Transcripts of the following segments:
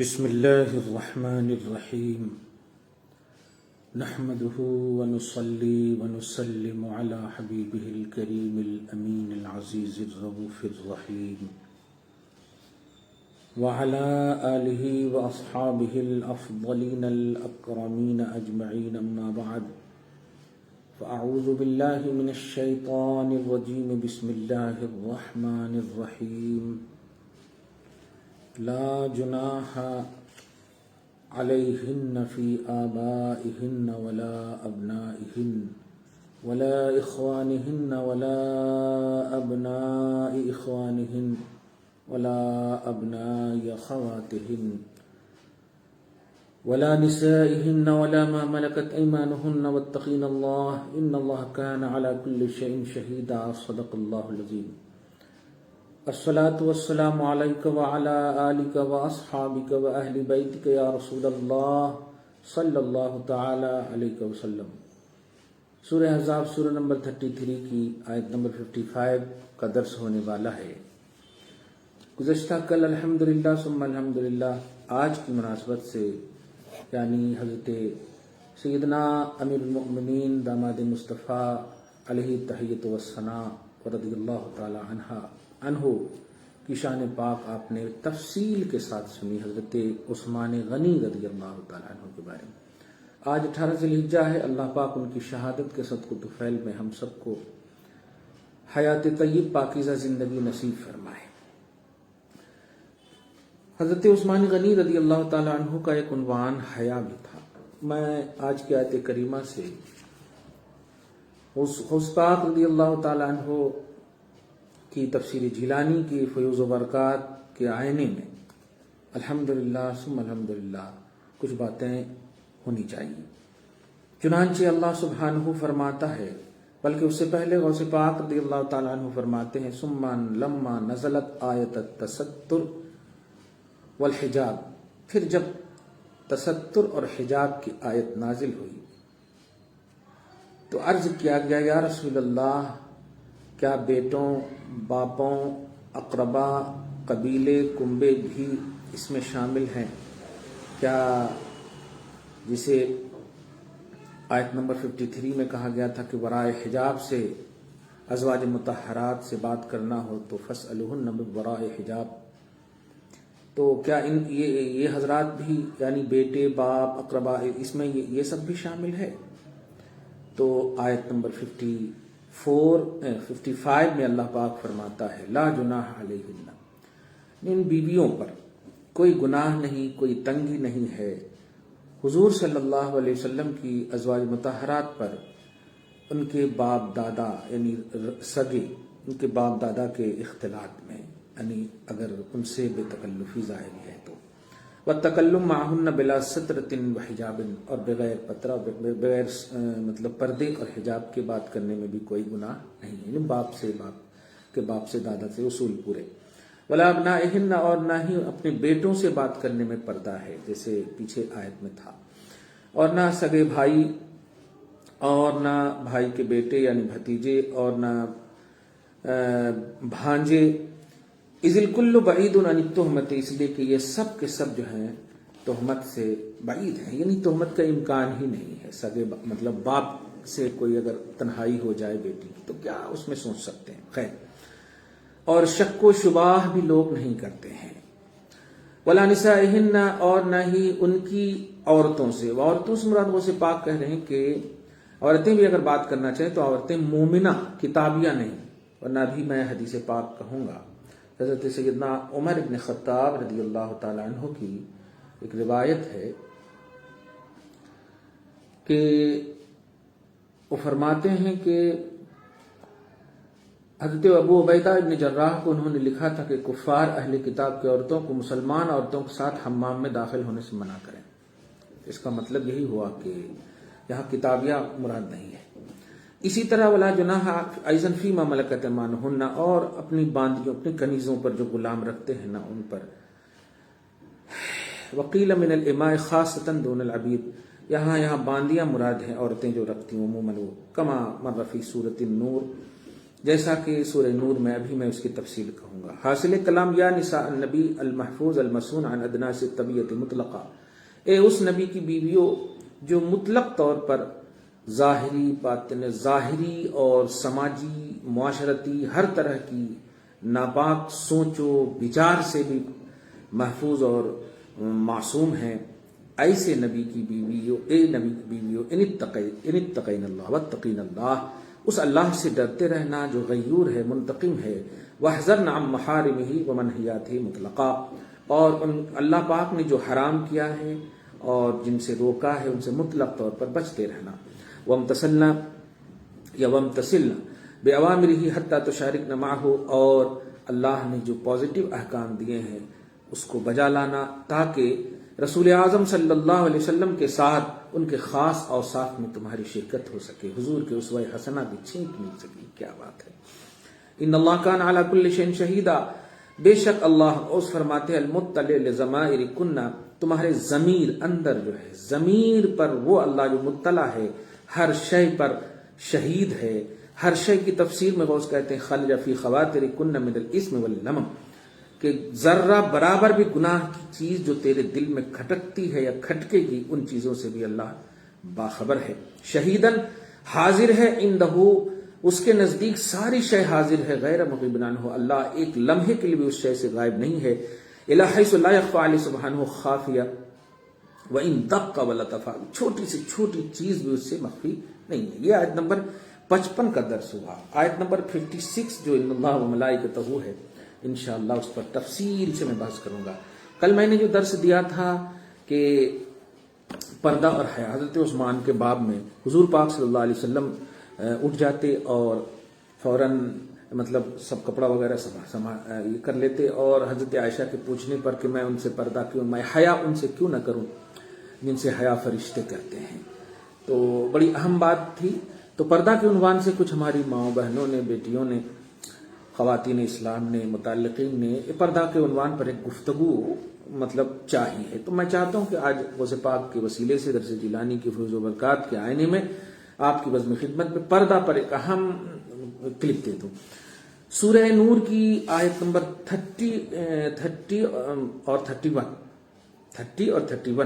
بسم الله الرحمن الرحيم نحمده ونصلي ونسلم على حبيبه الكريم الأمين العزيز الرؤوف الرحيم وعلى آله وأصحابه الأفضلين الأكرمين أجمعين أما بعد فأعوذ بالله من الشيطان الرجيم بسم الله الرحمن الرحيم لا جناح عليهن في آبائهن ولا أبنائهن ولا إخوانهن ولا أبناء إخوانهن ولا أبناء أخواتهن ولا نسائهن ولا ما ملكت أيمانهن واتقين الله إن الله كان على كل شيء شهيدا صدق الله العظيم الصلاة والسلام عليك وعلى آلك وأصحابك وأهل بيتك يا رسول الله صلی اللہ تعالی علیہ وسلم۔ سورہ احزاب سورہ نمبر 33 کی آیت نمبر 55 کا درس ہونے والا ہے۔ گزشتہ کل الحمدللہ ثم الحمدللہ آج کی مناسبت سے یعنی حضرت سیدنا امیر المؤمنین داماد مصطفیٰ علیہ تحیۃ والثناء رضی اللہ تعالی عنہ کی شان پاک آپ نے تفصیل کے ساتھ سنی حضرت عثمان غنی رضی اللہ تعالیٰ عنہ کے بارے میں۔ آج 18 ذی الحجہ ہے، اللہ پاک ان کی شہادت کے صدقہ طفیل میں ہم سب کو حیات طیب پاکیزہ زندگی نصیب فرمائے۔ حضرت عثمان غنی رضی اللہ تعالیٰ عنہ کا ایک عنوان حیا بھی تھا۔ میں آج کی آیت کریمہ سے غوث پاک رضی اللہ تعالیٰ عنہ کی تفسیر جیلانی کی فیوز و برکات کے آئینے میں الحمدللہ ثم الحمدللہ کچھ باتیں ہونی چاہیے۔ چنانچہ اللہ سبحانہ فرماتا ہے، بلکہ اس سے پہلے غوث پاک رضی اللہ تعالیٰ عنہ فرماتے ہیں ثم لما نزلت آیت التستر والحجاب، پھر جب تستر اور حجاب کی آیت نازل ہوئی تو عرض کیا گیا یا رسول اللہ، کیا بیٹوں، باپوں، اقربا، قبیلے، کنبے بھی اس میں شامل ہیں؟ کیا جسے آیت نمبر 53 میں کہا گیا تھا کہ ورائے حجاب سے ازواج مطہرات سے بات کرنا ہو تو فاسألوہن من وراء حجاب، تو کیا یہ حضرات بھی یعنی بیٹے، باپ، اقربا اس میں یہ سب بھی شامل ہے؟ تو آیت نمبر 55 میں اللہ پاک فرماتا ہے لا جناح علیہن، ان بیویوں پر کوئی گناہ نہیں، کوئی تنگی نہیں ہے حضور صلی اللہ علیہ وسلم کی ازواج مطہرات پر ان کے باپ دادا یعنی سگے ان کے باپ دادا کے اختلاط میں، یعنی اگر ان سے بے تکلفی ظاہری ہے تو والتکلم معہن بلا سترۃ وحجاب، اور بغیر پترہ بغیر مطلب پردے اور حجاب کے بات کرنے میں بھی کوئی گناہ نہیں ہے، یعنی باپ سے دادا سے اصول پورے۔ ولا ابنائہن، اور نہ ہی اپنے بیٹوں سے بات کرنے میں پردہ ہے جیسے پیچھے آیت میں تھا، اور نہ سگے بھائی اور نہ بھائی کے بیٹے یعنی بھتیجے اور نہ بھانجے، اذ الکل بعید عن التہمۃ، اس لیے کہ یہ سب کے سب جو ہیں تہمت سے بعید ہیں، یعنی تہمت کا امکان ہی نہیں ہے۔ سگے مطلب باپ سے کوئی اگر تنہائی ہو جائے بیٹی کی تو کیا اس میں سوچ سکتے ہیں، خیر، اور شک و شبہ بھی لوگ نہیں کرتے ہیں۔ ولا نسائہن، اور نہ ہی ان کی عورتوں سے مراد وہ سے پاک کہہ رہے ہیں کہ عورتیں بھی اگر بات کرنا چاہیں تو عورتیں مومنہ کتابیہ نہیں، ورنہ بھی میں حدیث پاک کہوں گا۔ حضرت سیدنا عمر ابن خطاب رضی اللہ تعالی عنہ کی ایک روایت ہے کہ وہ فرماتے ہیں کہ حضرت ابو عبیدہ ابن جراح کو انہوں نے لکھا تھا کہ کفار اہل کتاب کی عورتوں کو مسلمان عورتوں کے ساتھ حمام میں داخل ہونے سے منع کریں۔ اس کا مطلب یہی ہوا کہ یہاں کتابیہ مراد نہیں ہے۔ اسی طرح ولا جناح ایضا فیما ملکت ایمانہن، اور اپنی باندیوں اپنی کنیزوں پر جو غلام رکھتے ہیں نا ان پر۔ وقیل من الاماء خاصۃ دون العبید، یہاں باندیاں مراد ہیں عورتیں جو رکھتی ہیں عموماً وہ، کما مر فی سورۃ النور، جیسا کہ سورہ نور میں ابھی میں اس کی تفصیل کہوں گا۔ حاصل کلام یا نساء النبی المحفوظ المصون عن ادناس الطبیعت مطلقہ، اے اس نبی کی بیویوں جو مطلق طور پر ظاہری اور سماجی معاشرتی ہر طرح کی ناپاک سوچ و بچار سے بھی محفوظ اور معصوم ہیں، ایسے نبی کی بیویوں، اے نبی کی بیویوں، ان اتقین اللہ واتقین اللہ، اس اللہ سے ڈرتے رہنا جو غیور ہے، منتقم ہے، واحذرن عن محارمہ ومنہیاتہ مطلقا، اور اللہ پاک نے جو حرام کیا ہے اور جن سے روکا ہے ان سے مطلق طور پر بچتے رہنا، وامتثلنا بأوامرہ حتی تشارکن معہ، اور اللہ نے جو پازیٹیو احکام دیے ہیں اس کو بجا لانا تاکہ رسول اعظم صلی اللہ علیہ وسلم کے ساتھ ان کے خاص اوصاف میں تمہاری شرکت ہو سکے، حضور کے اسوہ حسنہ کی چھینک مل سکے۔ کیا بات ہے! ان اللہ کان علی کل شیء شہیدا، بے شک اللہ اوس فرماتے ہیں المطلع لضمائر کنہ، تمہارے ضمیر اندر جو ہے، ضمیر پر وہ اللہ جو مطلع ہے، ہر شے پر شہید ہے۔ ہر شے کی تفسیر میں غوث کہتے ہیں خلج فی خواطر کنہ من الاسم واللمم، کہ ذرہ برابر بھی گناہ کی چیز جو تیرے دل میں کھٹکتی ہے یا کھٹکے گی، ان چیزوں سے بھی اللہ باخبر ہے۔ شہیدن، حاضر ہے، عندہ، اس کے نزدیک ساری شے حاضر ہے، غیر مغیب عنہ، اللہ ایک لمحے کے لیے بھی اس شے سے غائب نہیں ہے۔ الی حیث لا یخفی علیہ سبحانہ خافیہ وان دق ولطف، چھوٹی سے چھوٹی چیز بھی اس سے مخفی نہیں ہے۔ یہ آیت نمبر 55 کا درس ہوا۔ آیت نمبر 56 جو ان اللہ وملائکتہ ہے، انشاءاللہ اس پر تفصیل سے میں بحث کروں گا۔ کل میں نے جو درس دیا تھا کہ پردہ اور حیا، حضرت عثمان کے باب میں حضور پاک صلی اللہ علیہ وسلم اٹھ جاتے اور فوراً مطلب سب کپڑا وغیرہ یہ کر لیتے، اور حضرت عائشہ کے پوچھنے پر کہ میں ان سے پردہ کیوں، میں حیا ان سے کیوں نہ کروں جن سے حیا فرشتے کرتے ہیں، تو بڑی اہم بات تھی۔ تو پردہ کے عنوان سے کچھ ہماری ماؤں بہنوں نے، بیٹیوں نے، خواتین اسلام نے، متعلقین نے پردہ کے عنوان پر ایک گفتگو مطلب چاہی ہے، تو میں چاہتا ہوں کہ آج غوث پاک کے وسیلے سے درس جیلانی کی فیض و برکات کے آئینے میں آپ کی بزم خدمت میں پردہ پر ایک اہم کلپ دے دوں۔ سورہ نور کی آیت نمبر 30 اور 31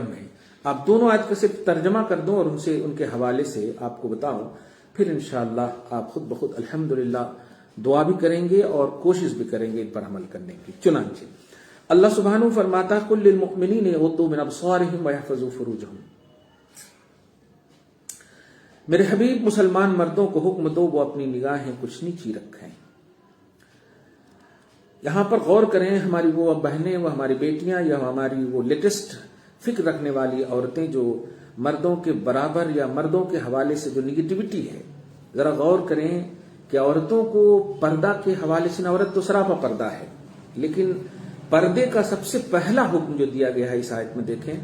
میں آپ دونوں آیت کا صرف ترجمہ کر دوں اور ان کے حوالے سے آپ کو بتاؤں، پھر انشاءاللہ آپ خود بخود الحمدللہ دعا بھی کریں گے اور کوشش بھی کریں گے ان پر عمل کرنے کی۔ چنانچہ اللہ سبحانہ فرماتا قل للمؤمنین یغضوا من ابصارهم ويحفظوا فروجهم، میرے حبیب مسلمان مردوں کو حکم دو وہ اپنی نگاہیں کچھ نیچی رکھیں۔ یہاں پر غور کریں، ہماری وہ بہنیں، وہ ہماری بیٹیاں، یا ہماری وہ لیٹسٹ فکر رکھنے والی عورتیں جو مردوں کے برابر یا مردوں کے حوالے سے جو نگیٹیوٹی ہے، ذرا غور کریں کہ عورتوں کو پردہ کے حوالے سے، عورت تو سراپا پردہ ہے، لیکن پردے کا سب سے پہلا حکم جو دیا گیا ہے اس آیت میں دیکھیں،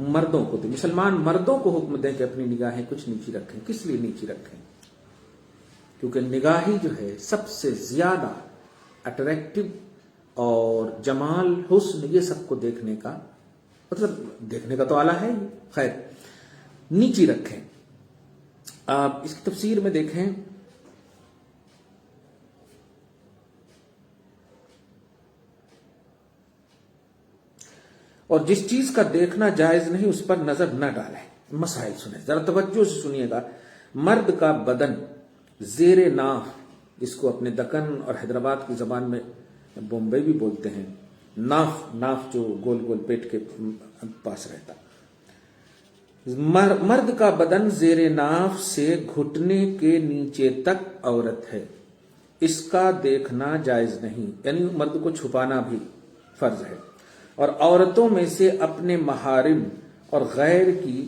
مردوں کو، مسلمان مردوں کو حکم دیں کہ اپنی نگاہیں کچھ نیچی رکھیں۔ کس لیے نیچی رکھیں؟ کیونکہ نگاہی جو ہے سب سے زیادہ اٹریکٹیو اور جمال، حسن، یہ سب کو دیکھنے کا مطلب دیکھنے کا تو آلہ ہے ہی، خیر نیچی رکھیں۔ آپ اس کی تفسیر میں دیکھیں، اور جس چیز کا دیکھنا جائز نہیں اس پر نظر نہ ڈالیں۔ مسائل سنیں، ذرا توجہ سے سنیے گا۔ مرد کا بدن زیر ناف، اس کو اپنے دکن اور حیدرآباد کی زبان میں بمبئی بھی بولتے ہیں، ناف جو گول گول پیٹ کے پاس رہتا، مرد کا بدن زیر ناف سے گھٹنے کے نیچے تک عورت ہے، اس کا دیکھنا جائز نہیں، یعنی مرد کو چھپانا بھی فرض ہے، اور عورتوں میں سے اپنے محارم اور غیر کی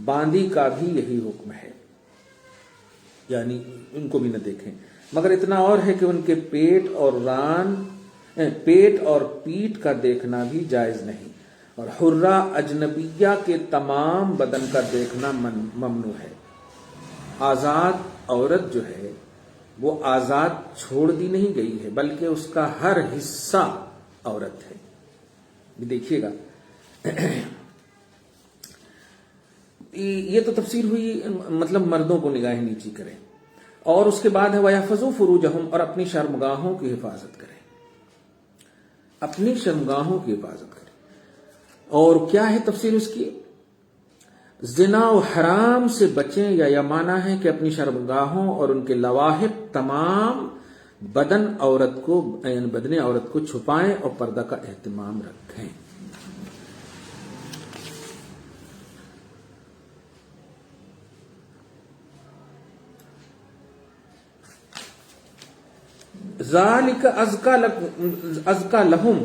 باندی کا بھی یہی حکم ہے، یعنی ان کو بھی نہ دیکھیں، مگر اتنا اور ہے کہ ان کے پیٹ اور پیٹھ کا دیکھنا بھی جائز نہیں، اور حرہ اجنبیہ کے تمام بدن کا دیکھنا ممنوع ہے۔ آزاد عورت جو ہے وہ آزاد چھوڑ دی نہیں گئی ہے، بلکہ اس کا ہر حصہ عورت ہے۔ دیکھیے گا، یہ تو تفسیر ہوئی، مطلب مردوں کو نگاہیں نیچی کریں، اور اس کے بعد ہے وَيَحْفَظُوا فُرُوجَهُمْ، اور اپنی شرمگاہوں کی حفاظت کریں، اپنی شرمگاہوں کی حفاظت کریں۔ اور کیا ہے تفسیر اس کی؟ زنا و حرام سے بچیں، یا معنی ہے کہ اپنی شرمگاہوں اور ان کے لواحق تمام بدن عورت کو، یعنی بدن عورت کو چھپائیں اور پردہ کا اہتمام رکھیں۔ ذالک ازکا لہم،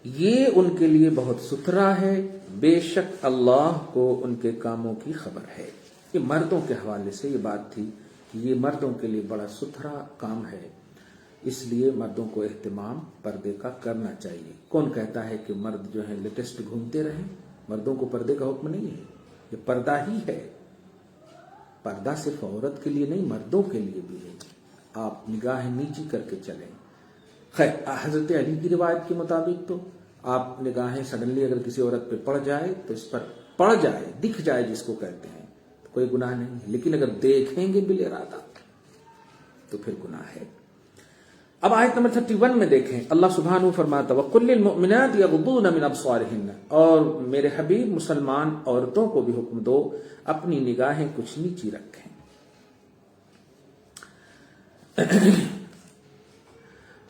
یہ ان کے لیے بہت ستھرا ہے، بے شک اللہ کو ان کے کاموں کی خبر ہے۔ یہ مردوں کے حوالے سے یہ بات تھی کہ یہ مردوں کے لیے بڑا ستھرا کام ہے، اس لیے مردوں کو اہتمام پردے کا کرنا چاہیے۔ کون کہتا ہے کہ مرد جو ہیں لیٹسٹ گھومتے رہیں؟ مردوں کو پردے کا حکم نہیں ہے، یہ پردہ ہی ہے۔ پردہ صرف عورت کے لیے نہیں، مردوں کے لیے بھی ہے۔ آپ نگاہ نیچی کر کے چلیں۔ خیر، حضرت علی کی روایت کے مطابق تو آپ نگاہیں سڈنلی اگر کسی عورت پہ پڑ جائے تو اس پر پڑ جائے، دکھ جائے جس کو کہتے ہیں، تو کوئی گناہ نہیں ہے، لیکن اگر دیکھیں گے بالارادہ تو پھر گناہ ہے۔ اب آیت نمبر 31 میں دیکھیں، اللہ سبحانہ فرماتا وَقُلْ لِلْمُؤْمِنَاتِ يَغْضُضْنَ مِنْ أَبْصَارِهِنَّ، اور میرے حبیب مسلمان عورتوں کو بھی حکم دو اپنی نگاہیں کچھ نیچی رکھیں۔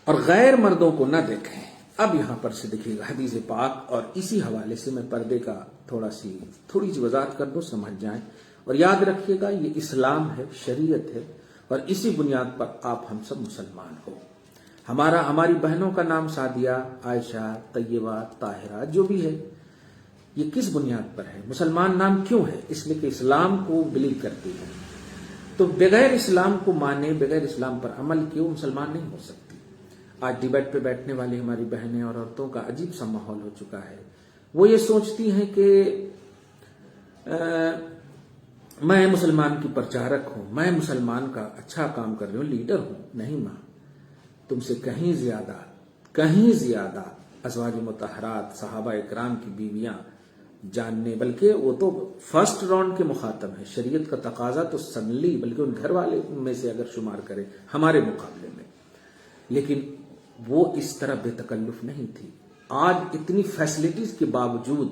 اور غیر مردوں کو نہ دیکھیں۔ اب یہاں پر سے دیکھیے گا حدیث پاک، اور اسی حوالے سے میں پردے کا تھوڑی سی وضاحت کر دوں، سمجھ جائیں۔ اور یاد رکھیے گا یہ اسلام ہے، شریعت ہے، اور اسی بنیاد پر آپ ہم سب مسلمان ہو۔ ہماری بہنوں کا نام سعدیہ، عائشہ، طیبہ، طاہرہ جو بھی ہے، یہ کس بنیاد پر ہے؟ مسلمان نام کیوں ہے؟ اس لیے کہ اسلام کو بلیو کرتی ہے۔ تو بغیر اسلام کو مانے، بغیر اسلام پر عمل کیے وہ مسلمان نہیں ہو سکتی۔ آج ڈیبیٹ پہ بیٹھنے والی ہماری بہنیں اور عورتوں کا عجیب سا ماحول ہو چکا ہے۔ وہ یہ سوچتی ہیں کہ میں مسلمان کی پرچارک ہوں، میں مسلمان کا اچھا کام کر رہی ہوں، لیڈر ہوں۔ نہیں ماں، تم سے کہیں زیادہ ازواج مطہرات، صحابہ اکرام کی بیویاں جاننے، بلکہ وہ تو فرسٹ راؤنڈ کے مخاطب ہیں۔ شریعت کا تقاضا تو سنلی، بلکہ ان گھر والے میں سے اگر شمار کرے ہمارے مقابلے میں، لیکن وہ اس طرح بے تکلف نہیں تھی۔ آج اتنی فیسلٹیز کے باوجود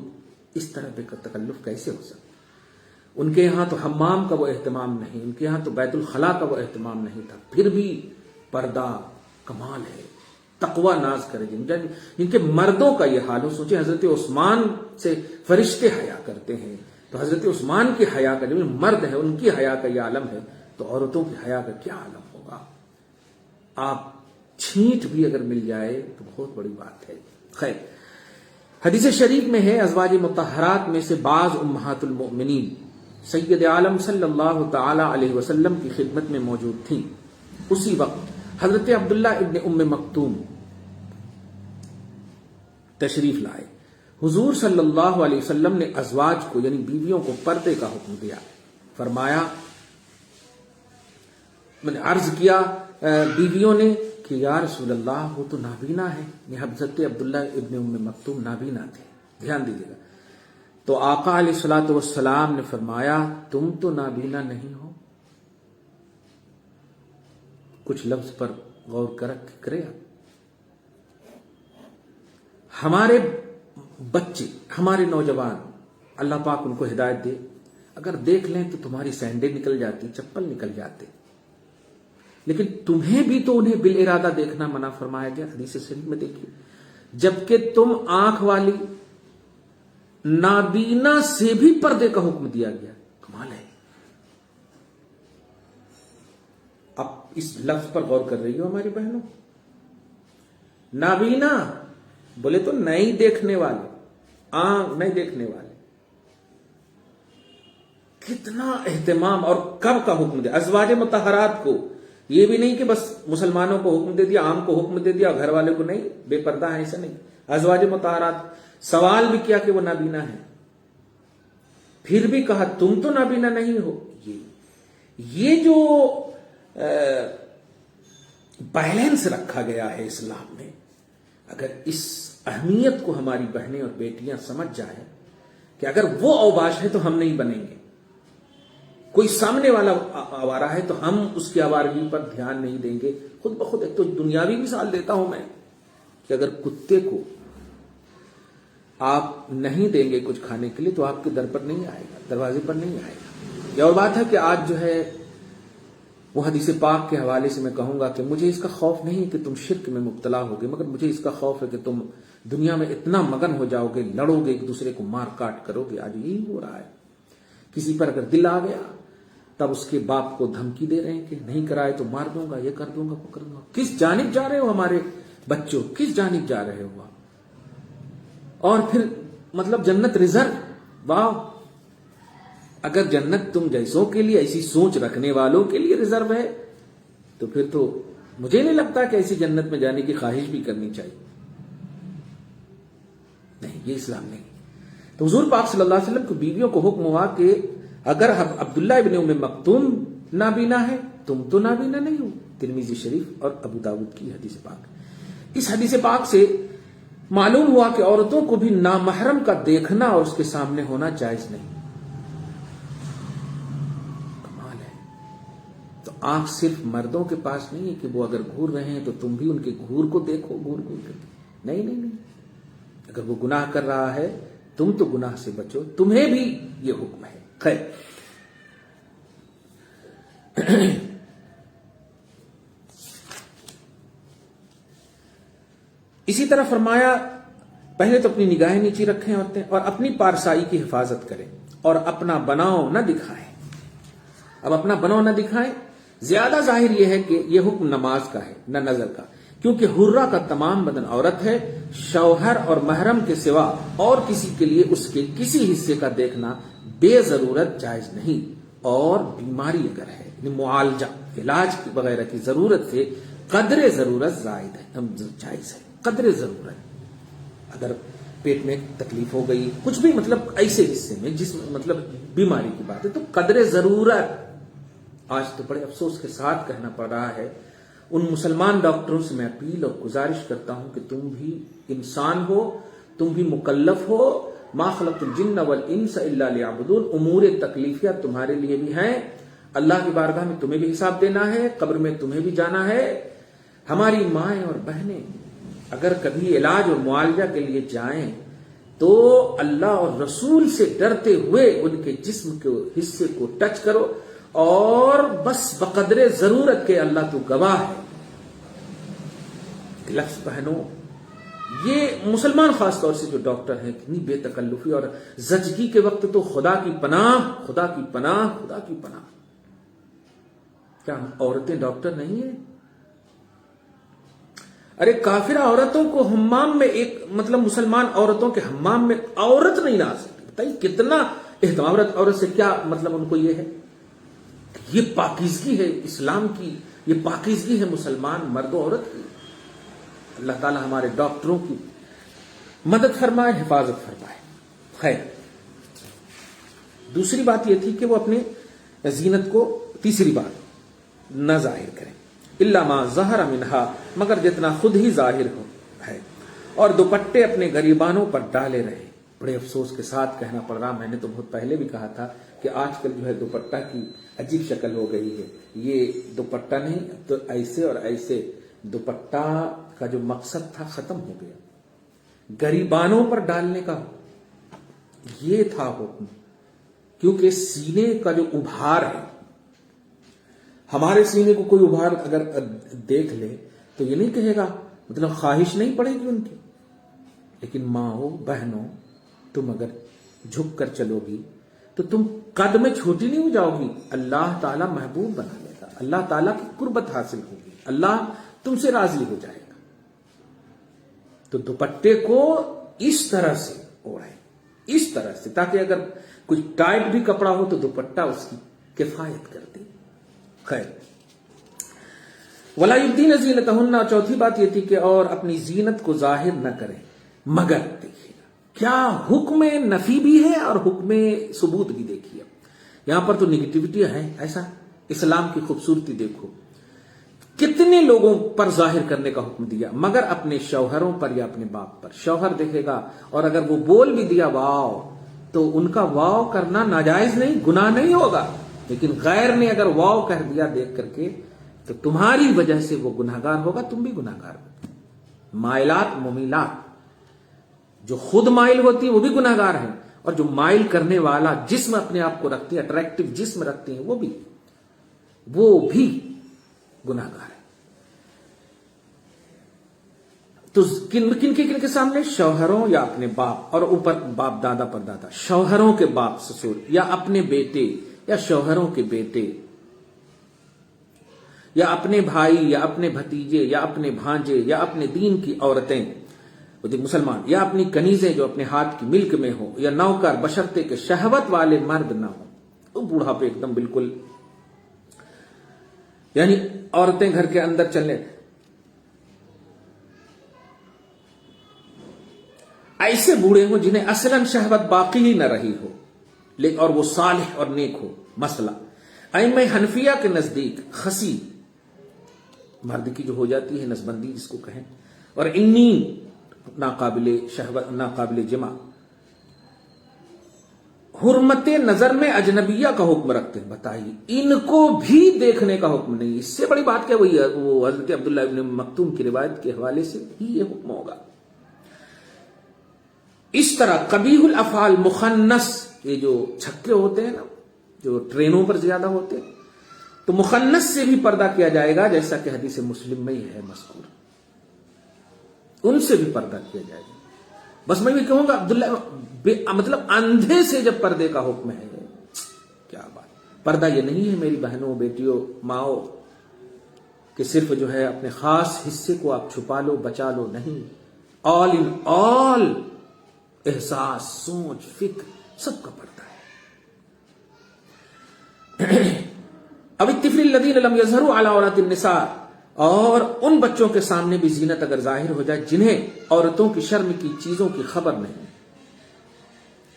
اس طرح بے تکلف کیسے ہو سکتا؟ ان کے یہاں تو حمام کا وہ اہتمام نہیں، ان کے یہاں تو بیت الخلاء کا وہ اہتمام نہیں تھا، پھر بھی پردہ کمال ہے۔ تقوی ناز کرے جن کے مردوں کا یہ حال ہو۔ سوچیں حضرت عثمان سے فرشتے حیا کرتے ہیں، تو حضرت عثمان کی حیا کا، جو مرد ہے ان کی حیا کا یہ عالم ہے، تو عورتوں کی حیا کا کیا عالم ہوگا؟ آپ چھینٹ بھی اگر مل جائے تو بہت بڑی بات ہے۔ خیر، حدیث شریف میں ہے ازواج مطہرات میں سے بعض امہات المؤمنین سید عالم صلی اللہ تعالی علیہ وسلم کی خدمت میں موجود تھیں۔ اسی وقت حضرت عبداللہ ابن ام مکتوم تشریف لائے۔ حضور صلی اللہ علیہ وسلم نے ازواج کو یعنی بیویوں کو پردے کا حکم دیا۔ فرمایا، میں نے عرض کیا بیویوں نے کہ یا رسول اللہ وہ تو نابینا ہے۔ یہ حضرت عبداللہ ابن ام مکتوم نابینا تھے، دھیان دیجیے گا۔ تو آقا علیہ الصلوۃ والسلام نے فرمایا تم تو نابینا نہیں ہو۔ کچھ لفظ پر غور کرے۔ ہمارے بچے، ہمارے نوجوان، اللہ پاک ان کو ہدایت دے، اگر دیکھ لیں تو تمہاری سینڈیں نکل جاتی، چپل نکل جاتے، لیکن تمہیں بھی تو انہیں بالارادہ دیکھنا منع فرمایا گیا۔ حدیث شریف میں دیکھیے، جبکہ تم آنکھ والی نابینا سے بھی پردے کا حکم دیا گیا۔ کمال ہے۔ اب اس لفظ پر غور کر رہی ہو ہماری بہنوں؟ نابینا بولے تو نہیں دیکھنے والے، آنکھ نہیں دیکھنے والے۔ کتنا اہتمام اور کب کا حکم دیا ازواج مطہرات کو؟ یہ بھی نہیں کہ بس مسلمانوں کو حکم دے دیا، عام کو حکم دے دیا، گھر والے کو نہیں، بے پردہ ہے، ایسا نہیں۔ ازواج مطہرات، سوال بھی کیا کہ وہ نابینا ہے، پھر بھی کہا تم تو نابینا نہیں ہو۔ یہ جو بیلنس رکھا گیا ہے اسلام میں، اگر اس اہمیت کو ہماری بہنیں اور بیٹیاں سمجھ جائیں کہ اگر وہ اوباش ہے تو ہم نہیں بنیں گے، کوئی سامنے والا آوارہ ہے تو ہم اس کی آوارگی پر دھیان نہیں دیں گے. خود بخود ایک تو دنیاوی مثال دیتا ہوں میں کہ اگر کتے کو آپ نہیں دیں گے کچھ کھانے کے لیے تو آپ کے در پر نہیں آئے گا, دروازے پر نہیں آئے گا. یہ اور بات ہے کہ آج جو ہے وہ حدیث پاک کے حوالے سے میں کہوں گا کہ مجھے اس کا خوف نہیں کہ تم شرک میں مبتلا ہوگے, مگر مجھے اس کا خوف ہے کہ تم دنیا میں اتنا مگن ہو جاؤ گے, لڑو گے, ایک دوسرے کو مار کاٹ کرو گے. آج یہی ہو رہا ہے. کسی پر اگر دل آ گیا تب اس کے باپ کو دھمکی دے رہے ہیں کہ نہیں کرائے تو مار دوں گا, یہ کر دوں گا, وہ کر دوں گا. کس جانب جا رہے ہو ہمارے بچوں, کس جانب جا رہے ہو؟ اور پھر مطلب جنت ریزرو. واہ, اگر جنت تم جیسوں کے لیے, ایسی سوچ رکھنے والوں کے لیے ریزرو ہے تو پھر تو مجھے نہیں لگتا کہ ایسی جنت میں جانے کی خواہش بھی کرنی چاہیے. نہیں, یہ اسلام نہیں. تو حضور پاک صلی اللہ علیہ وسلم کو بیویوں کو حکم ہوا کہ اگر عبداللہ ابن ام مکتوم نابینا ہے تم تو نابینا نہیں ہو. ترمذی شریف اور ابو داؤد کی حدیث پاک. اس حدیث پاک سے معلوم ہوا کہ عورتوں کو بھی نامحرم کا دیکھنا اور اس کے سامنے ہونا جائز نہیں. کمال ہے. تو آنکھ صرف مردوں کے پاس نہیں ہے کہ وہ اگر گھور رہے ہیں تو تم بھی ان کے گھور کو دیکھو, گھور گھور کر. نہیں نہیں نہیں, اگر وہ گناہ کر رہا ہے تم تو گناہ سے بچو, تمہیں بھی یہ حکم ہے. خیر, اسی طرح فرمایا پہلے تو اپنی نگاہیں نیچی رکھیں عورتیں, اور اپنی پارسائی کی حفاظت کریں, اور اپنا بناؤ نہ دکھائیں. اب اپنا بناؤ نہ دکھائیں, زیادہ ظاہر یہ ہے کہ یہ حکم نماز کا ہے نہ نظر کا, کیونکہ حرہ کا تمام بدن عورت ہے. شوہر اور محرم کے سوا اور کسی کے لیے اس کے کسی حصے کا دیکھنا بے ضرورت جائز نہیں. اور بیماری اگر ہے, یعنی معالجہ علاج وغیرہ کی ضرورت سے قدر ضرورت زائد ہے, جائز ہے. قدر ضرورت, اگر پیٹ میں تکلیف ہو گئی, کچھ بھی مطلب ایسے حصے میں جس مطلب بیماری کی بات ہے تو قدر ضرورت. آج تو بڑے افسوس کے ساتھ کہنا پڑ رہا ہے, ان مسلمان ڈاکٹروں سے میں اپیل اور گزارش کرتا ہوں کہ تم بھی انسان ہو, تم بھی مکلف ہو. ما خلقت الجن والانس الا لیعبدون. امور تکلیفیہ تمہارے لیے بھی ہیں, اللہ کی بارگاہ میں تمہیں بھی حساب دینا ہے, قبر میں تمہیں بھی جانا ہے. ہماری مائیں اور بہنیں اگر کبھی علاج اور معالجہ کے لیے جائیں تو اللہ اور رسول سے ڈرتے ہوئے ان کے جسم کے حصے کو ٹچ کرو, اور بس بقدر ضرورت کے, اللہ تو گواہ ہے. لفظ بہنوں, یہ مسلمان خاص طور سے جو ڈاکٹر ہیں کتنی بے تکلفی اور زچگی کے وقت تو خدا کی پناہ, خدا کی پناہ, خدا کی پناہ. کیا عورتیں ڈاکٹر نہیں ہیں؟ ارے کافرہ عورتوں کو حمام میں, ایک مطلب مسلمان عورتوں کے حمام میں عورت نہیں لا سکتی. بتائیے کتنا اہتمام. عورت سے کیا مطلب ان کو یہ ہے, یہ پاکیزگی ہے اسلام کی, یہ پاکیزگی ہے مسلمان مرد و عورت کی. اللہ تعالی ہمارے ڈاکٹروں کی مدد فرمائے, حفاظت فرمائے. خیر, دوسری بات یہ تھی کہ وہ اپنے زینت کو, تیسری بات, نہ ظاہر کریں. الا ما ظہر منہا, مگر جتنا خود ہی ظاہر ہو ہے. اور دوپٹے اپنے گریبانوں پر ڈالے رہے. بڑے افسوس کے ساتھ کہنا پڑ رہا, میں نے تو بہت پہلے بھی کہا تھا کہ آج کل جو ہے دوپٹہ کی عجیب شکل ہو گئی ہے. یہ دوپٹہ نہیں تو ایسے اور ایسے, دوپٹہ کا جو مقصد تھا ختم ہو گیا. گریبانوں پر ڈالنے کا یہ تھا حکم, کیونکہ سینے کا جو ابھار ہے, ہمارے سینے کو کوئی ابھار اگر دیکھ لے تو یہ نہیں کہے گا, مطلب خواہش نہیں پڑے گی ان کی. لیکن ماں بہنوں, تم اگر جھک کر چلو گی تو تم قد میں چھوٹی نہیں ہو جاؤ گی, اللہ تعالیٰ محبوب بنا لے گا, اللہ تعالیٰ کی قربت حاصل ہوگی, اللہ تم سے راضی ہو جائے گا. تو دوپٹے کو اس طرح سے اوڑھیں, اس طرح سے, تاکہ اگر کچھ ٹائٹ بھی کپڑا ہو تو دوپٹہ اس کی کفایت کر دے. خیر, وَلَا يُبْدِينَ زِينَتَهُنَّ. چوتھی بات یہ تھی کہ اور اپنی زینت کو ظاہر نہ کریں, مگر دیکھیے کیا حکم نفی بھی ہے اور حکم ثبوت بھی. دیکھیے یہاں پر تو نگیٹیوٹی ہے, ایسا اسلام کی خوبصورتی دیکھو, کتنے لوگوں پر ظاہر کرنے کا حکم دیا, مگر اپنے شوہروں پر یا اپنے باپ پر. شوہر دیکھے گا اور اگر وہ بول بھی دیا واو, تو ان کا واو کرنا ناجائز نہیں, گناہ نہیں ہوگا. لیکن غیر نے اگر واو کہہ دیا دیکھ کر کے تو تمہاری وجہ سے وہ گناہگار ہوگا، تم بھی گناہگار ہو۔ مائلات ممیلات، جو خود مائل ہوتی ہے وہ بھی گناہگار ہیں، اور جو مائل کرنے والا جسم اپنے آپ کو رکھتے ہیں، اٹریکٹو جسم رکھتے ہیں، وہ بھی گناہگار ہے۔ تو کن کے سامنے؟ شوہروں یا اپنے باپ، اور اوپر باپ دادا پر دادا، شوہروں کے باپ سسر یا اپنے بیٹے یا شوہروں کے بیٹے یا اپنے بھائی یا اپنے بھتیجے یا اپنے بھانجے یا اپنے دین کی عورتیں مسلمان، یا اپنی کنیزیں جو اپنے ہاتھ کی ملک میں ہو، یا نوکر بشرطے کے شہوت والے مرد نہ ہو۔ تو بوڑھا پہ ایک دم بالکل، یعنی عورتیں گھر کے اندر چلنے، ایسے بوڑھے ہوں جنہیں اصلاً شہوت باقی ہی نہ رہی ہو، لیکن اور وہ صالح اور نیک ہو۔ مسئلہ ائمہ حنفیہ کے نزدیک خسی مرد کی جو ہو جاتی ہے نسبندی جس کو کہیں، اور انی ناقابل شہوت ناقابل جمع، حرمت نظر میں اجنبیہ کا حکم رکھتے ہیں۔ بتائیے، ان کو بھی دیکھنے کا حکم نہیں۔ اس سے بڑی بات کیا؟ وہی وہ حضرت عبداللہ ابن مکتوم کی روایت کے حوالے سے ہی یہ حکم ہوگا۔ اس طرح قبیح الافعال مخنث، یہ جو چھکے ہوتے ہیں نا جو ٹرینوں پر زیادہ ہوتے ہیں، تو مخنث سے بھی پردہ کیا جائے گا، جیسا کہ حدیث مسلم میں ہی ہے مذکور، ان سے بھی پردہ کیا جائے گا۔ بس میں بھی کہوں گا عبداللہ مطلب اندھے سے جب پردے کا حکم ہے، کیا بات! پردہ یہ نہیں ہے میری بہنوں بیٹیوں ماؤں کہ صرف جو ہے اپنے خاص حصے کو آپ چھپا لو بچا لو، نہیں، آل ان آل احساس سوچ فکر سب کا پردہ ہے۔ اب الطفل الذین لم یظہروا علی عورات النساء، اور ان بچوں کے سامنے بھی زینت اگر ظاہر ہو جائے جنہیں عورتوں کی شرم کی چیزوں کی خبر نہیں،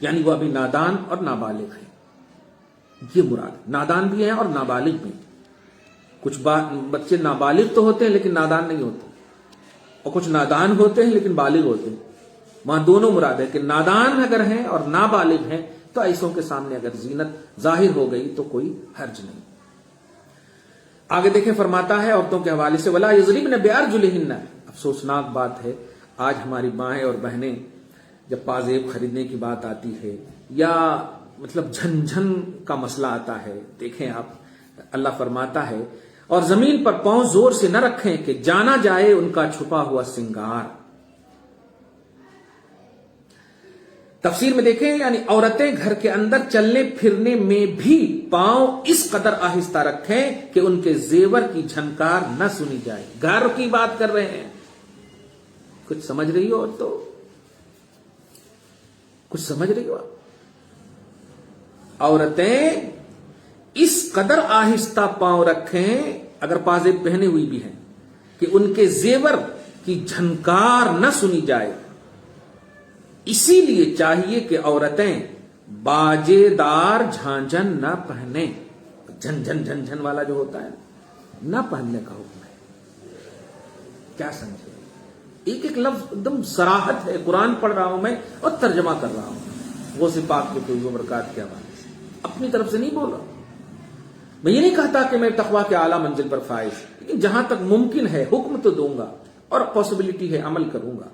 یعنی وہ ابھی نادان اور نابالغ ہیں، یہ مراد، نادان بھی ہیں اور نابالغ بھی ہیں۔ کچھ بچے نابالغ تو ہوتے ہیں لیکن نادان نہیں ہوتے، اور کچھ نادان ہوتے ہیں لیکن بالغ ہوتے ہیں۔ وہاں دونوں مراد ہے کہ نادان اگر ہیں اور نابالغ ہیں تو ایسوں کے سامنے اگر زینت ظاہر ہو گئی تو کوئی حرج نہیں۔ آگے دیکھیں، فرماتا ہے عورتوں کے حوالے سے وَلَا يَضْرِبْنَ بِأَرْجُلِهِنَّ۔ افسوسناک بات ہے، آج ہماری مائیں اور بہنیں جب پازیب خریدنے کی بات آتی ہے یا مطلب جھن کا مسئلہ آتا ہے، دیکھیں آپ، اللہ فرماتا ہے اور زمین پر پاؤں زور سے نہ رکھیں کہ جانا جائے ان کا چھپا ہوا سنگار۔ تفسیر میں دیکھیں، یعنی عورتیں گھر کے اندر چلنے پھرنے میں بھی پاؤں اس قدر آہستہ رکھیں کہ ان کے زیور کی جھنکار نہ سنی جائے۔ گھر کی بات کر رہے ہیں، کچھ سمجھ رہی ہو؟ تو کچھ سمجھ رہی ہو؟ عورتیں اس قدر آہستہ پاؤں رکھیں اگر پازیب پہنے ہوئی بھی ہیں کہ ان کے زیور کی جھنکار نہ سنی جائے۔ اسی لیے چاہیے کہ عورتیں باجے دار جھانجھن نہ پہنیں، جھن والا جو ہوتا ہے نہ پہننے کا حکم ہے۔ کیا سمجھے؟ ایک ایک لفظ ایک دم صراحت ہے، قرآن پڑھ رہا ہوں میں اور ترجمہ کر رہا ہوں، غوث پاک کے کوئی برکات کے حوالے سے، اپنی طرف سے نہیں بول رہا۔ میں یہ نہیں کہتا کہ میں تقویٰ کے اعلیٰ منزل پر فائز، لیکن جہاں تک ممکن ہے حکم تو دوں گا اور پاسبلٹی ہے عمل کروں گا۔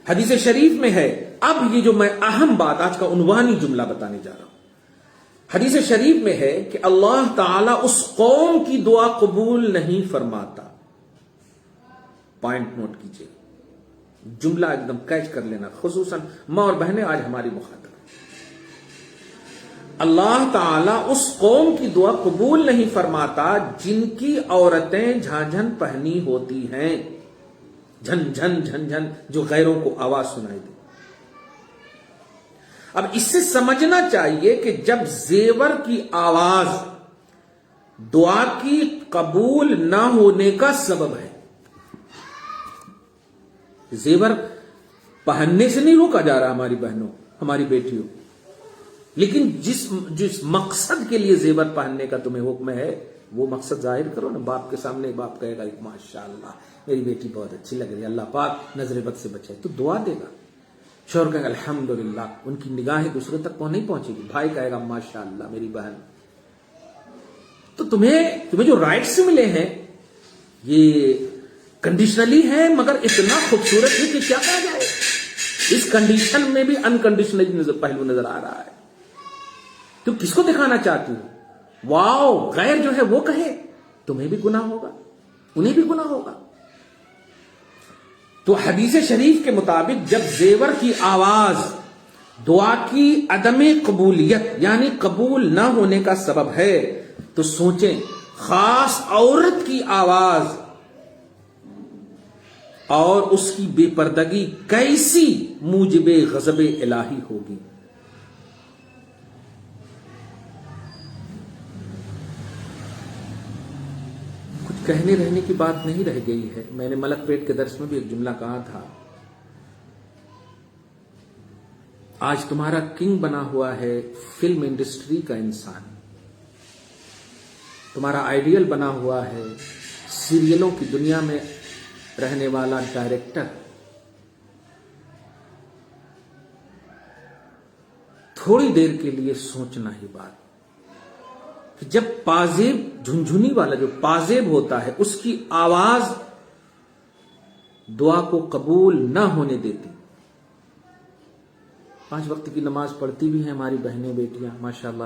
حدیث شریف میں ہے، اب یہ جو میں اہم بات آج کا عنوانی جملہ بتانے جا رہا ہوں، حدیث شریف میں ہے کہ اللہ تعالیٰ اس قوم کی دعا قبول نہیں فرماتا۔ پوائنٹ نوٹ کیجئے، جملہ ایک دم کیچ کر لینا، خصوصاً ماں اور بہنیں آج ہماری مخاطب۔ اللہ تعالیٰ اس قوم کی دعا قبول نہیں فرماتا جن کی عورتیں جھانجھن پہنی ہوتی ہیں، جھن جو غیروں کو آواز سنائی دے۔ اب اس سے سمجھنا چاہیے کہ جب زیور کی آواز دعا کی قبول نہ ہونے کا سبب ہے، زیور پہننے سے نہیں روکا جا رہا ہماری بہنوں ہماری بیٹیوں، لیکن جس مقصد کے لیے زیور پہننے کا تمہیں حکم ہے وہ مقصد ظاہر کرو نا۔ باپ کے سامنے باپ کہے گا ماشاءاللہ میری بیٹی بہت اچھی لگ رہی ہے، اللہ پاک نظر بد سے بچائے، تو دعا دے گا۔ شوہر کہے گا الحمدللہ، ان کی نگاہیں دوسرے تک نہیں پہنچے گی، بھائی کہے گا ماشاءاللہ میری بہن۔ تو تمہیں جو رائٹس ملے ہیں یہ کنڈیشنلی ہے، مگر اتنا خوبصورت ہے کہ کیا کہا جائے۔ اس کنڈیشن میں بھی انکنڈیشنل پہلو نظر آ رہا ہے۔ تم کس کو دکھانا چاہتی ہو؟ واو، غیر جو ہے وہ کہے تمہیں بھی گناہ ہوگا، انہیں بھی گناہ ہوگا۔ تو حدیث شریف کے مطابق جب زیور کی آواز دعا کی عدم قبولیت یعنی قبول نہ ہونے کا سبب ہے، تو سوچیں خاص عورت کی آواز اور اس کی بے پردگی کیسی موجب غضب الہی ہوگی۔ کچھ کہنے رہنے کی بات نہیں رہ گئی ہے۔ میں نے ملک پیٹ کے درس میں بھی ایک جملہ کہا تھا، آج تمہارا کنگ بنا ہوا ہے فلم انڈسٹری کا انسان، تمہارا آئیڈیل بنا ہوا ہے سیریلوں کی دنیا میں رہنے والا ڈائریکٹر۔ تھوڑی دیر کے لیے سوچنا ہی بات کہ جب پازیب جھنجھنی والا جو پازیب ہوتا ہے اس کی آواز دعا کو قبول نہ ہونے دیتی۔ 5 وقت کی نماز پڑھتی بھی ہیں ہماری بہنیں بیٹیاں ماشاءاللہ،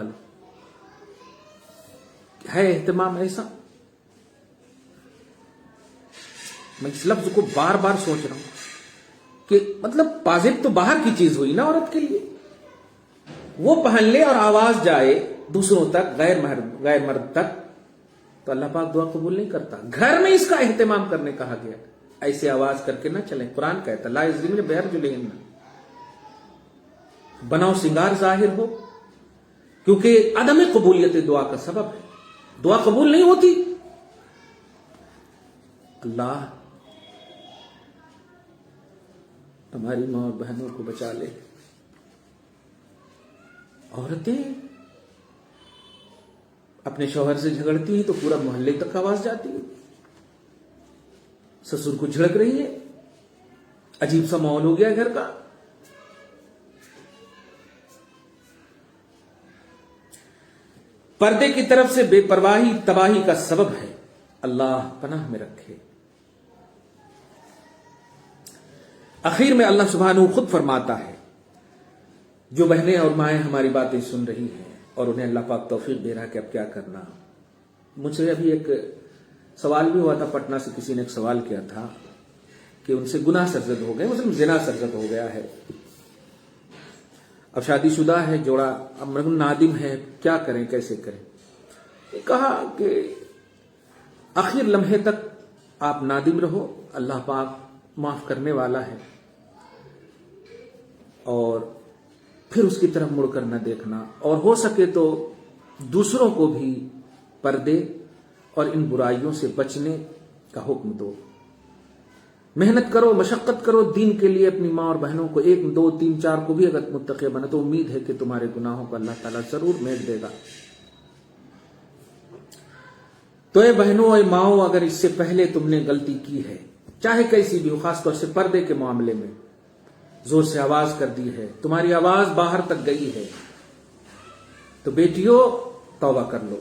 ہے اہتمام ایسا؟ میں اس لفظ کو بار بار سوچ رہا ہوں کہ مطلب پازیب تو باہر کی چیز ہوئی نا عورت کے لیے، وہ پہن لے اور آواز جائے دوسروں تک، غیر مرد تک، تو اللہ پاک دعا قبول نہیں کرتا۔ گھر میں اس کا اہتمام کرنے کہا گیا، ایسے آواز کر کے نہ چلیں۔ قرآن کہتا لا یضربن بأرجلہن، بناؤ سنگار ظاہر ہو، کیونکہ عدم قبولیت دعا کا سبب ہے، دعا قبول نہیں ہوتی۔ اللہ ہماری ماں اور بہنوں کو بچا لے۔ عورتیں اپنے شوہر سے جھگڑتی ہیں تو پورا محلے تک آواز جاتی ہے، سسر کو جھڑک رہی ہے، عجیب سا ماحول ہو گیا گھر کا۔ پردے کی طرف سے بے پرواہی تباہی کا سبب ہے، اللہ پناہ میں رکھے۔ اخیر میں اللہ سبحانہ خود فرماتا ہے، جو بہنیں اور مائیں ہماری باتیں سن رہی ہیں اور انہیں اللہ پاک توفیق دے رہا ہے کہ اب کیا کرنا۔ مجھ سے ابھی ایک سوال بھی ہوا تھا، پٹنہ سے کسی نے ایک سوال کیا تھا کہ ان سے گناہ سرزد ہو گئے، مثلا زنا سرزد ہو گیا ہے، اب شادی شدہ ہے جوڑا، اب نادم ہے، کیا کریں کیسے کریں۔ کہا کہ آخر لمحے تک آپ نادم رہو، اللہ پاک معاف کرنے والا ہے، اور پھر اس کی طرف مڑ کر نہ دیکھنا، اور ہو سکے تو دوسروں کو بھی پردے اور ان برائیوں سے بچنے کا حکم دو۔ محنت کرو، مشقت کرو دین کے لیے، اپنی ماں اور بہنوں کو 1 2 3 4 کو بھی اگر متقی بنا تو امید ہے کہ تمہارے گناہوں کو اللہ تعالیٰ ضرور میٹ دے گا۔ تو اے بہنوں، اے ماؤں، اگر اس سے پہلے تم نے غلطی کی ہے، چاہے کیسی بھی ہو، خاص طور سے پردے کے معاملے میں زور سے آواز کر دی ہے، تمہاری آواز باہر تک گئی ہے، تو بیٹیوں توبہ کر لو،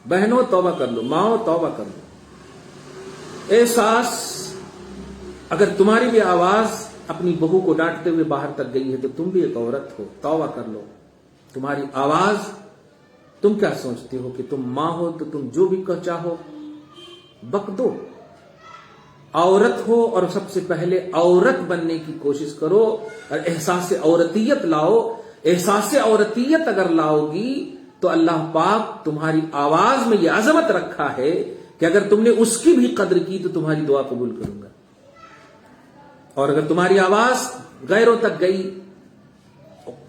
بہنوں توبہ کر لو، ماؤں توبہ کر لو۔ احساس اگر تمہاری بھی آواز اپنی بہو کو ڈانٹتے ہوئے باہر تک گئی ہے تو تم بھی ایک عورت ہو، توبہ کر لو۔ تمہاری آواز، تم کیا سوچتے ہو کہ تم ماں ہو تو تم جو بھی چاہو بک دو؟ عورت ہو اور سب سے پہلے عورت بننے کی کوشش کرو اور احساس عورتیت لاؤ۔ احساس عورتیت اگر لاؤ گی تو اللہ پاک تمہاری آواز میں یہ عظمت رکھا ہے کہ اگر تم نے اس کی بھی قدر کی تو تمہاری دعا قبول کروں گا۔ اور اگر تمہاری آواز غیروں تک گئی،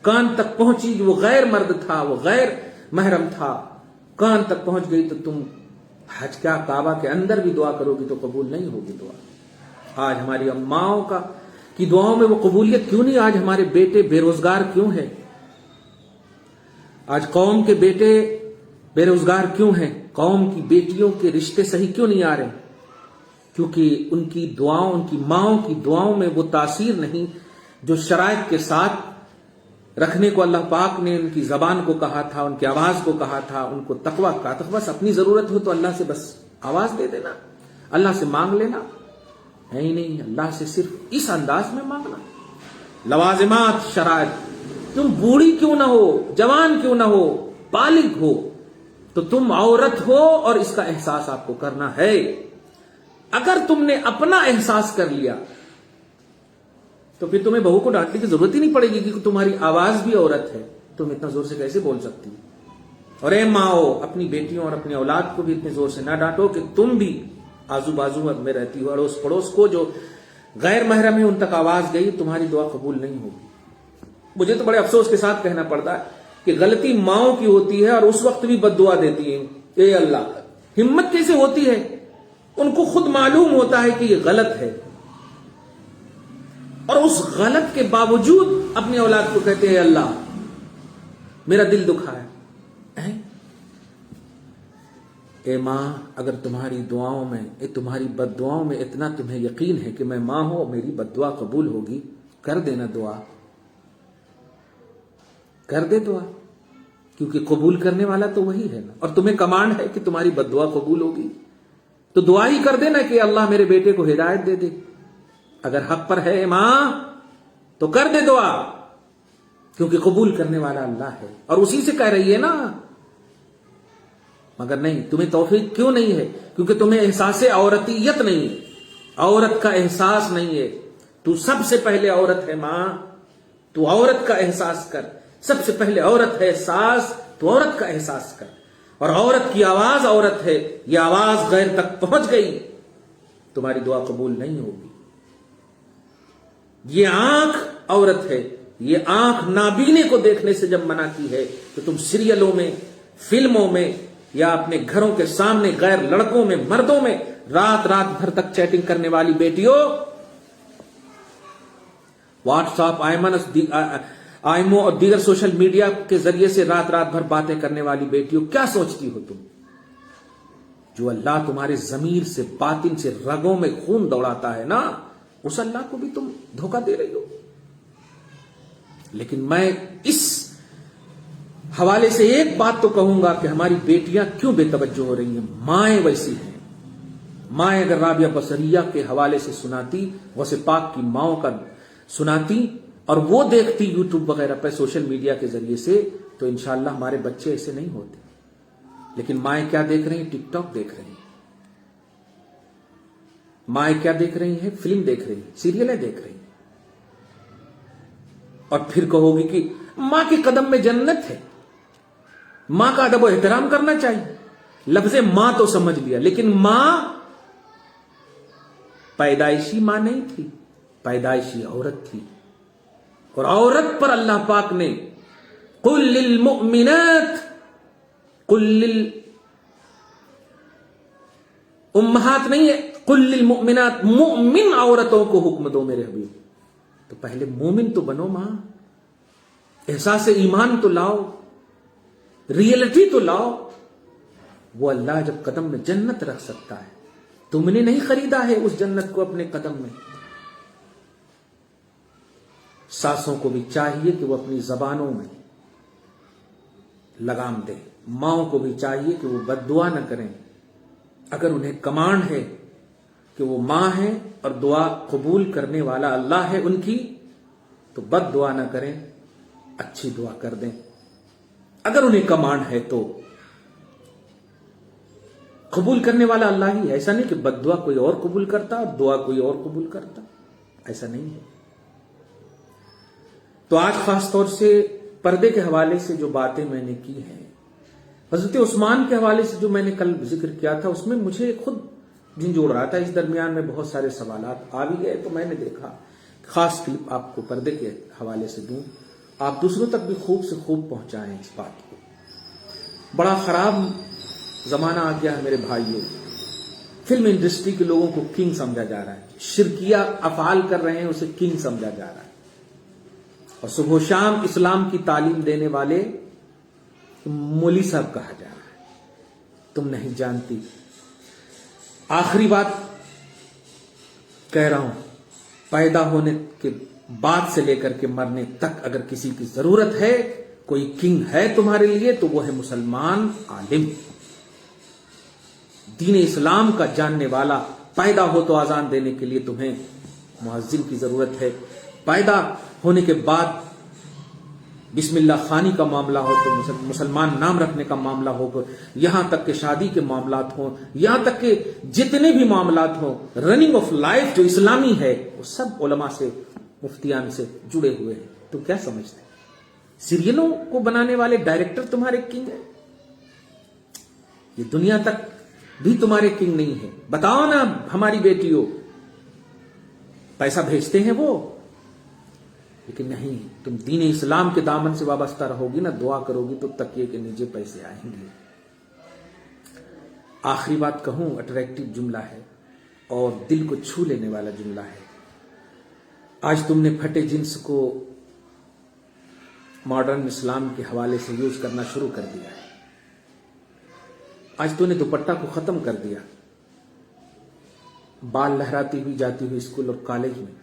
کان تک پہنچی، وہ غیر مرد تھا، وہ غیر محرم تھا، کان تک پہنچ گئی، تو تم حج کا کعبہ کے اندر بھی دعا کرو گی تو قبول نہیں ہوگی دعا۔ آج ہماری اماؤں کی دعاؤں میں وہ قبولیت کیوں نہیں؟ آج ہمارے بیٹے بے روزگار کیوں ہیں؟ آج قوم کے بیٹے بے روزگار کیوں ہیں؟ قوم کی بیٹیوں کے رشتے صحیح کیوں نہیں آ رہے؟ کیونکہ ان کی دعاؤں، ان کی ماؤں کی دعاؤں میں وہ تاثیر نہیں جو شرائط کے ساتھ رکھنے کو اللہ پاک نے ان کی زبان کو کہا تھا، ان کی آواز کو کہا تھا، ان کو تقویٰ کہا تھا، بس اپنی ضرورت ہو تو اللہ سے بس آواز دے دینا، اللہ سے مانگ لینا ہے ہی نہیں، اللہ سے صرف اس انداز میں مانگنا۔ لوازمات، شرائط، تم بوڑھی کیوں نہ ہو، جوان کیوں نہ ہو، بالغ ہو، تو تم عورت ہو اور اس کا احساس آپ کو کرنا ہے۔ اگر تم نے اپنا احساس کر لیا تو پھر تمہیں بہو کو ڈانٹنے کی ضرورت ہی نہیں پڑے گی، کیونکہ تمہاری آواز بھی عورت ہے، تم اتنا زور سے کیسے بول سکتی؟ اور اے ماؤ، اپنی بیٹیوں اور اپنے اولاد کو بھی اتنے زور سے نہ ڈانٹو کہ تم بھی آزو بازو میں رہتی ہو، اڑوس پڑوس کو جو غیر محرم ہے ان تک آواز گئی، تمہاری دعا قبول نہیں ہوگی۔ مجھے تو بڑے افسوس کے ساتھ کہنا پڑتا ہے کہ غلطی ماؤں کی ہوتی ہے اور اس وقت بھی بد دعا دیتی ہیں، اے اللہ، ہمت کیسے ہوتی ہے؟ ان کو خود معلوم ہوتا ہے کہ یہ غلط ہے، اور اس غلط کے باوجود اپنی اولاد کو کہتے ہیں اللہ میرا دل دکھا ہے۔ اے ماں، اگر تمہاری دعاؤں میں، تمہاری بد دعاؤں میں اتنا تمہیں یقین ہے کہ میں ماں ہوں اور میری بد دعا قبول ہوگی، کر دینا دعا، کر دے دعا، کیونکہ قبول کرنے والا تو وہی ہے نا، اور تمہیں کمانڈ ہے کہ تمہاری بد دعا قبول ہوگی، تو دعا ہی کر دینا کہ اللہ میرے بیٹے کو ہدایت دے دے۔ اگر حق پر ہے ماں تو کر دے دعا، کیونکہ قبول کرنے والا اللہ ہے، اور اسی سے کہہ رہی ہے نا۔ مگر نہیں، تمہیں توفیق کیوں نہیں ہے؟ کیونکہ تمہیں احساس عورتیت نہیں ہے، عورت کا احساس نہیں ہے۔ تو سب سے پہلے عورت ہے ماں، تو عورت کا احساس کر، سب سے پہلے عورت ہے احساس، تو عورت کا احساس کر، اور عورت کی آواز عورت ہے، یہ آواز غیر تک پہنچ گئی، تمہاری دعا قبول نہیں ہوگی۔ یہ آنکھ عورت ہے، یہ آنکھ نابینے کو دیکھنے سے جب منع کی ہے تو تم سیریلوں میں، فلموں میں، یا اپنے گھروں کے سامنے غیر لڑکوں میں، مردوں میں رات رات بھر تک چیٹنگ کرنے والی بیٹیوں، واٹس ایپ، آئیمو اور دیگر سوشل میڈیا کے ذریعے سے رات رات بھر باتیں کرنے والی بیٹیوں، کیا سوچتی ہو تم؟ جو اللہ تمہارے ضمیر سے، باطن سے، رگوں میں خون دوڑاتا ہے نا، اس اللہ کو بھی تم دھوکہ دے رہی ہو۔ لیکن میں اس حوالے سے ایک بات تو کہوں گا کہ ہماری بیٹیاں کیوں بے توجہ ہو رہی ہیں؟ مائیں ویسی ہیں، مائیں اگر رابعہ بصریہ کے حوالے سے سناتی، غوث پاک کی ماؤں کا سناتی، اور وہ دیکھتی یوٹیوب وغیرہ پہ، سوشل میڈیا کے ذریعے سے، تو انشاءاللہ ہمارے بچے ایسے نہیں ہوتے۔ لیکن مائیں کیا دیکھ رہی ہیں؟ ٹک ٹاک دیکھ رہی ہیں، مائیں کیا دیکھ رہی ہیں؟ فلم دیکھ رہی ہیں، سیریلیں دیکھ رہی ہیں، اور پھر کہو گی کہ ماں کے قدم میں جنت ہے، ماں کا ادب و احترام کرنا چاہیے۔ لفظ ماں تو سمجھ لیا، لیکن ماں پیدائشی ماں نہیں تھی، پیدائشی عورت تھی، اور عورت پر اللہ پاک نے قل للمؤمنات، قل امہات نہیں ہے، قل للمؤمنات، مؤمن عورتوں کو حکم دو میرے حبیب۔ تو پہلے مومن تو بنو ماں، احساس ایمان تو لاؤ، ریئلٹی تو لاؤ۔ وہ اللہ جب قدم میں جنت رکھ سکتا ہے، تم نے نہیں خریدا ہے اس جنت کو اپنے قدم میں۔ ساسوں کو بھی چاہیے کہ وہ اپنی زبانوں میں لگام دیں، ماؤں کو بھی چاہیے کہ وہ بد دعا نہ کریں۔ اگر انہیں کمانڈ ہے کہ وہ ماں ہے اور دعا قبول کرنے والا اللہ ہے ان کی، تو بد دعا نہ کریں، اچھی دعا کر دیں۔ اگر انہیں کمانڈ ہے تو قبول کرنے والا اللہ ہی ہے، ایسا نہیں کہ بد دعا کوئی اور قبول کرتا اور دعا کوئی اور قبول کرتا، ایسا نہیں ہے۔ تو آج خاص طور سے پردے کے حوالے سے جو باتیں میں نے کی ہیں، حضرت عثمان کے حوالے سے جو میں نے کل ذکر کیا تھا، اس میں مجھے خود جھنجھوڑ رہا تھا۔ اس درمیان میں بہت سارے سوالات آ بھی گئے، تو میں نے دیکھا خاص کلپ آپ کو پردے کے حوالے سے دوں، آپ دوسروں تک بھی خوب سے خوب پہنچائیں اس بات کو۔ بڑا خراب زمانہ آ گیا ہے میرے بھائیوں، فلم انڈسٹری کے لوگوں کو کنگ سمجھا جا رہا ہے، شرکیہ افعال کر رہے ہیں، اسے کنگ سمجھا جا رہا ہے، اور صبح و شام اسلام کی تعلیم دینے والے مولوی صاحب کہا جا رہا ہے۔ تم نہیں جانتی۔ آخری بات کہہ رہا ہوں، پیدا ہونے کے بعد سے لے کر کے مرنے تک اگر کسی کی ضرورت ہے، کوئی کنگ ہے تمہارے لیے تو وہ ہے مسلمان عالم، دین اسلام کا جاننے والا۔ پیدا ہو تو اذان دینے کے لیے تمہیں مؤذن کی ضرورت ہے، پیدا ہونے کے بعد بسم اللہ خوانی کا معاملہ ہو تو مسلمان نام رکھنے کا معاملہ ہو، یہاں تک کہ شادی کے معاملات ہوں، یہاں تک کہ جتنے بھی معاملات ہوں، رننگ آف لائف جو اسلامی ہے وہ سب علماء سے، مفتیان سے جڑے ہوئے ہیں۔ تو کیا سمجھتے ہیں سیریلوں کو بنانے والے ڈائریکٹر تمہارے کنگ ہیں؟ یہ دنیا تک بھی تمہارے کنگ نہیں ہے۔ بتاؤ نا ہماری بیٹیوں، پیسہ بھیجتے ہیں وہ، لیکن نہیں، تم دین اسلام کے دامن سے وابستہ رہو گی نا، دعا کرو گی تو تکیے کے نیچے پیسے آئیں گے۔ آخری بات کہوں، اٹریکٹیو جملہ ہے اور دل کو چھو لینے والا جملہ ہے۔ آج تم نے پھٹے جنس کو ماڈرن اسلام کے حوالے سے یوز کرنا شروع کر دیا ہے۔ آج تو نے دوپٹہ کو ختم کر دیا، بال لہراتی ہوئی جاتی ہوئی اسکول اور کالج میں۔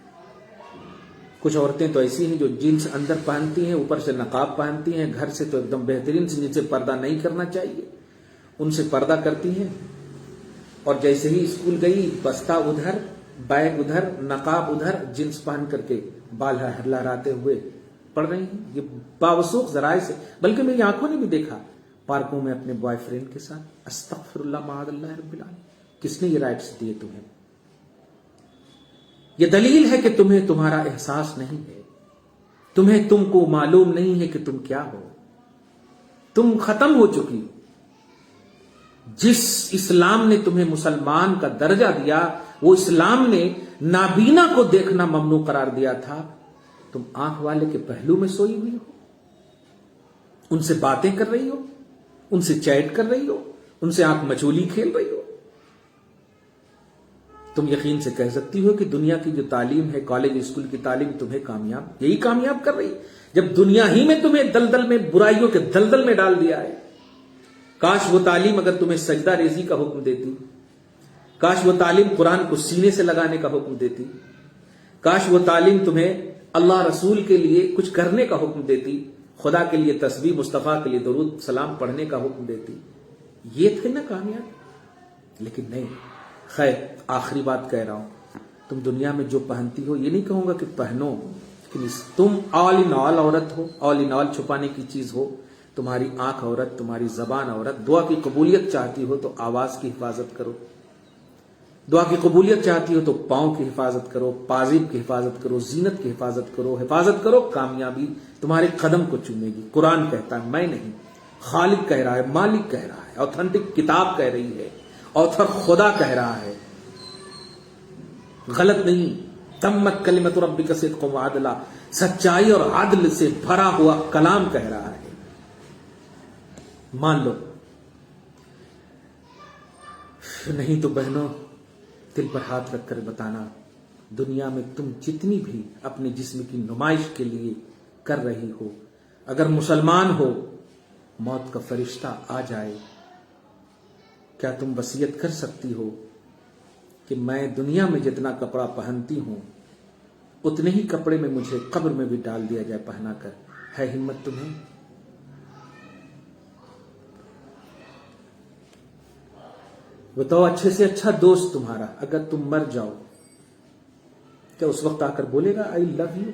کچھ عورتیں تو ایسی ہیں جو جینس اندر پہنتی ہیں، اوپر سے نقاب پہنتی ہیں، گھر سے تو ایک دم بہترین سے، جن سے پردہ نہیں کرنا چاہیے ان سے پردہ کرتی ہیں، اور جیسے ہی اسکول گئی بستہ ادھر، بیگ ادھر، نقاب ادھر، جینس پہن کر کے بال لہراتے ہوئے پڑھ رہی ہیں۔ یہ باوثوق ذرائع سے، بلکہ میری آنکھوں نے بھی دیکھا پارکوں میں اپنے بوائے فرینڈ کے ساتھ۔ استغفر اللہ معاذ اللہ رب العالمین، کس نے یہ رائٹس دیے تمہیں؟ یہ دلیل ہے کہ تمہیں تمہارا احساس نہیں ہے، تمہیں تم کو معلوم نہیں ہے کہ تم کیا ہو، تم ختم ہو چکی ہو۔ جس اسلام نے تمہیں مسلمان کا درجہ دیا، وہ اسلام نے نابینا کو دیکھنا ممنوع قرار دیا تھا، تم آنکھ والے کے پہلو میں سوئی ہوئی ہو، ان سے باتیں کر رہی ہو، ان سے چیٹ کر رہی ہو، ان سے آنکھ مچولی کھیل رہی ہو۔ تم یقین سے کہہ سکتی ہو کہ دنیا کی جو تعلیم ہے، کالج اسکول کی تعلیم، تمہیں یہی کامیاب کر رہی، جب دنیا ہی میں تمہیں دلدل میں، برائیوں کے دلدل میں ڈال دیا ہے۔ کاش وہ تعلیم اگر تمہیں سجدہ ریزی کا حکم دیتی، کاش وہ تعلیم قرآن کو سینے سے لگانے کا حکم دیتی، کاش وہ تعلیم تمہیں اللہ رسول کے لیے کچھ کرنے کا حکم دیتی، خدا کے لیے تسبیح، مصطفیٰ کے لیے درود سلام پڑھنے کا حکم دیتی، یہ تھے نا کامیاب۔ لیکن نہیں۔ خیر، آخری بات کہہ رہا ہوں، تم دنیا میں جو پہنتی ہو، یہ نہیں کہوں گا کہ پہنو، لیکن تم آل ان آل عورت ہو، آل ان آل چھپانے کی چیز ہو، تمہاری آنکھ عورت، تمہاری زبان عورت۔ دعا کی قبولیت چاہتی ہو تو آواز کی حفاظت کرو، دعا کی قبولیت چاہتی ہو تو پاؤں کی حفاظت کرو، پازیب کی حفاظت کرو، زینت کی حفاظت کرو، حفاظت کرو، کامیابی تمہارے قدم کو چومے گی۔ قرآن کہتا ہے، میں نہیں، خالق کہہ رہا ہے، مالک کہہ رہا ہے، اوتھینٹک کتاب کہہ رہی ہے، اوتھر خدا کہہ رہا ہے، غلط نہیں۔ تمت کلمت ربک صدقا وعدلا، سچائی اور عدل سے بھرا ہوا کلام کہہ رہا ہے، مان لو۔ نہیں تو بہنوں، دل پر ہاتھ رکھ کر بتانا، دنیا میں تم جتنی بھی اپنے جسم کی نمائش کے لیے کر رہی ہو، اگر مسلمان ہو، موت کا فرشتہ آ جائے، کیا تم وصیت کر سکتی ہو کہ میں دنیا میں جتنا کپڑا پہنتی ہوں اتنے ہی کپڑے میں مجھے قبر میں بھی ڈال دیا جائے پہنا کر؟ ہے ہمت تمہیں؟ بتاؤ، اچھے سے اچھا دوست تمہارا اگر تم مر جاؤ، کیا اس وقت آ کر بولے گا آئی لو یو؟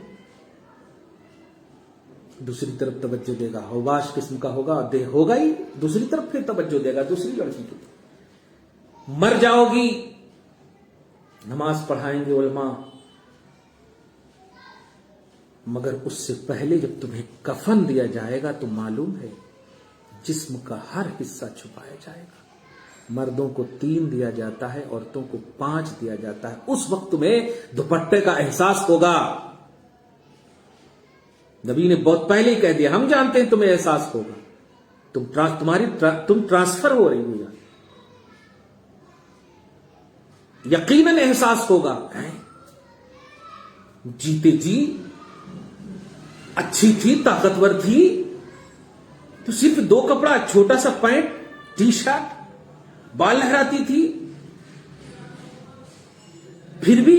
دوسری طرف توجہ دے گا، حواش قسم کا ہوگا، دے ہوگا ہی، دوسری طرف پھر توجہ دے گا دوسری لڑکی کی۔ مر جاؤ گی، نماز پڑھائیں گے علماء، مگر اس سے پہلے جب تمہیں کفن دیا جائے گا تو معلوم ہے جسم کا ہر حصہ چھپایا جائے گا۔ مردوں کو 3 دیا جاتا ہے، عورتوں کو 5 دیا جاتا ہے۔ اس وقت تمہیں دوپٹے کا احساس ہوگا۔ نبی نے بہت پہلے ہی کہہ دیا، ہم جانتے ہیں تمہیں احساس ہوگا، تم ٹرانسفر ہو رہی ہو، یقیناً احساس ہوگا۔ جیتے جی اچھی تھی، طاقتور تھی، تو صرف 2 کپڑا، چھوٹا سا پینٹ، ٹی شرٹ، بال لہراتی تھی، پھر بھی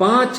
5